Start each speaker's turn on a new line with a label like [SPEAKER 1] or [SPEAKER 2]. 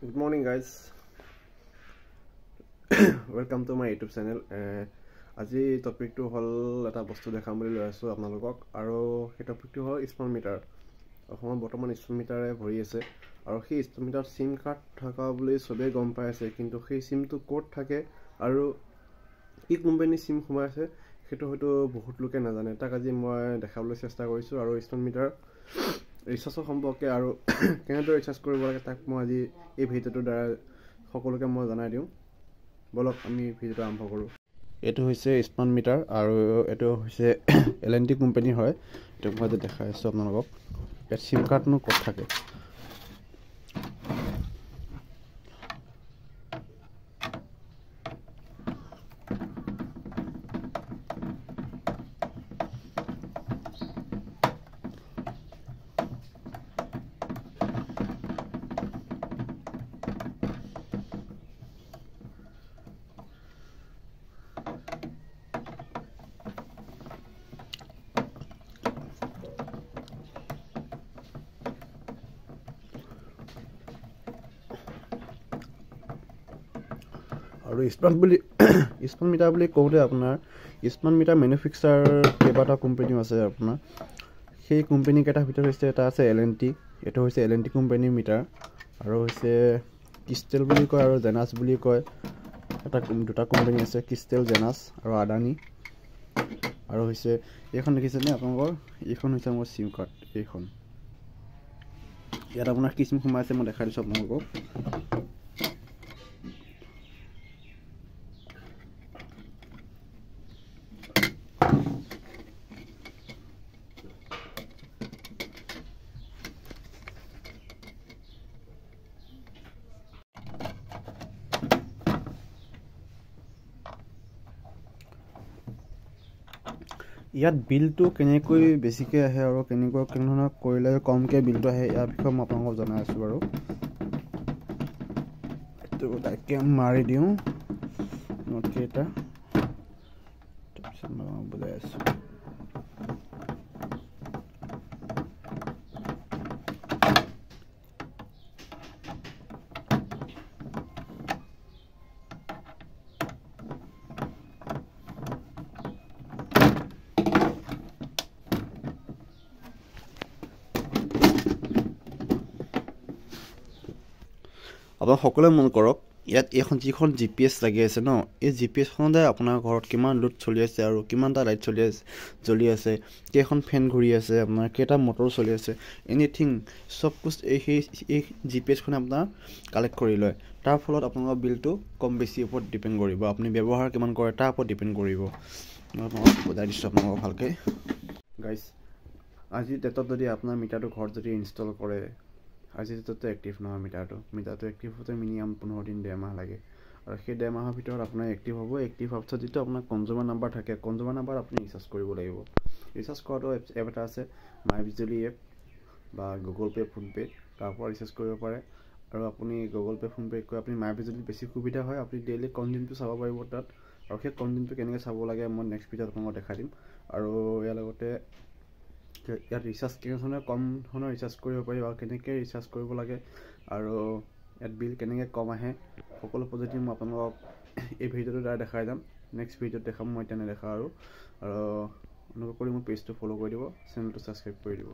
[SPEAKER 1] Good morning, guys. Welcome to my YouTube channel. আজি টপিকটো হল এটা বস্তু দেখাম বুলি লৈ আছো আপোনালোকক আৰু সেই টপিকটো হল স্মাৰ্ট মিটাৰ। অসমত বৰ্তমান স্মাৰ্ট মিটাৰে ভৰি আছে আৰু সেই স্মাৰ্ট মিটাৰত সিম কাৰ্ড থকা বুলি সবে গম পাই আছে, কিন্তু সেই সিমটো কোড থাকে আৰু কি কোম্পানী সিম সোমাই আছে সেইটো হয়তো বহুত লোকে নাজানে। তাক আজি মই দেখাবলৈ চেষ্টা কৰিছো আৰু স্মাৰ্ট মিটাৰ ৰিচাৰ্জৰ সম্পৰ্কে আৰু কেনেদৰে ৰিচাৰ্জ কৰিব লাগে তাক মই আজি এই ভিডিঅ'টোৰ দ্বাৰা সকলোকে মই জনাই দিওঁ। বলক আমি ভিডিঅ'টো আৰম্ভ কৰোঁ। এইটো হৈছে স্মাৰ্ট মিটাৰ আৰু এইটো হৈছে L&T কোম্পানী হয়। এইটো মই দেখাই আছোঁ আপোনালোকক। ইয়াত সিম কাৰ্ডনো ক'ত থাকে। আৰু স্মাৰ্ট মিটাৰ বুলি কওঁতে আপোনাৰ স্মাৰ্ট মিটাৰ মেনুফেকচাৰ কেইবাটা কোম্পানীও আছে। আপোনাৰ সেই কোম্পানীকেইটাৰ ভিতৰত হৈছে এটা আছে L&T। এইটো হৈছে L&T কোম্পানীৰ মিটাৰ আৰু হৈছে ক্ৰিষ্টেল বুলি কয় আৰু জেনাছ বুলি কয়। দুটা কোম্পানী আছে, ক্ৰিষ্টেল জেনাছ আৰু আদানী। আৰু হৈছে এইখন দেখিছেনে আপোনালোকৰ, এইখন হৈছে মোৰ চিম কাৰ্ড। এইখন ইয়াত আপোনাৰ কি চিম সোমাইছে মই দেখাই দিছোঁ আপোনালোকক। ইয়াত বিলটো কেনেকৈ বেছিকৈ আহে আৰু কেনেধৰণৰ কৰিলে কমকৈ বিলটো আহে ইয়াৰ বিষয়ে মই আপোনালোকক জনাই আছোঁ বাৰু। এইটো তাকে মাৰি দিওঁ নোটকেইটা, তাৰপিছত মই বুজাই আছোঁ। আপোনাক সকলোৱে মন কৰক, ইয়াত যিখন GPS লাগি আছে ন, এই GPSখনতে আপোনাৰ ঘৰত কিমান লোড চলি আছে আৰু কিমানটা লাইট জ্বলি আছে, কেইখন ফেন ঘূৰি আছে, আপোনাৰ কেইটা মটৰ চলি আছে, এনিথিং চব কুছ এই GPSখনে আপোনাৰ কালেক্ট কৰি লয়। তাৰ ফলত আপোনালোকৰ বিলটো কম বেছিৰ ওপৰত ডিপেণ্ড কৰিব, আপুনি ব্যৱহাৰ কিমান কৰে তাৰ ওপৰত ডিপেণ্ড কৰিব। মই আপোনালোকক বুজাই দিছোঁ আপোনালোকক ভালকৈ। গাইজ, আজিৰ ডেটত যদি আপোনাৰ মিটাৰটো ঘৰত যদি ইনষ্টল কৰে, আজিৰ ডেটতো এক্টিভ নহয় মিটাৰটো এক্টিভ হওঁতে মিনিমাম 15 দিন 1.5 মাহ লাগে। আৰু সেই 1.5 মাহৰ ভিতৰত আপোনাৰ এক্টিভ হ'ব। এক্টিভ হোৱাৰ পিছত যিটো আপোনাৰ কনজিউমাৰ নাম্বাৰ থাকে, কনজিউমাৰ নাম্বাৰ আপুনি ৰিচাৰ্জ কৰিব লাগিব। ৰিচাৰ্জ কৰাটো এপ এটা আছে, মাই বিজুলি এপ বা গুগল পে' ফোনপে', তাৰ পৰা ৰিচাৰ্জ কৰিব পাৰে। আৰু আপুনি গুগল পে' ফোনপে' কৈ আপুনি মাই বিজুলিত বেছি সুবিধা হয়, আপুনি ডেইলি কনজিউমটো চাব পাৰিব তাত। আৰু সেই কনজিউমটো কেনেকৈ চাব লাগে মই নেক্সট ভিডিঅ'ত আপোনালোকক দেখাই দিম। আৰু ইয়াৰ লগতে ইয়াত ৰিচাৰ্জ কেনেধৰণে কম ধৰণৰ ৰিচাৰ্জ কৰিব পাৰি আৰু কেনেকৈ ৰিচাৰ্জ কৰিব লাগে আৰু ইয়াত বিল কেনেকৈ কম আহে, সকলো পদ্ধতি মই আপোনালোকক এই ভিডিঅ'টোৰ দ্বাৰা দেখাই যাম। নেক্সট ভিডিঅ'ত দেখাম মই এতিয়া নেদেখা আৰু অনুগ্ৰহ কৰি মোৰ পেজটো ফ'ল' কৰি দিব, চেনেলটো ছাবস্ক্ৰাইব কৰি দিব।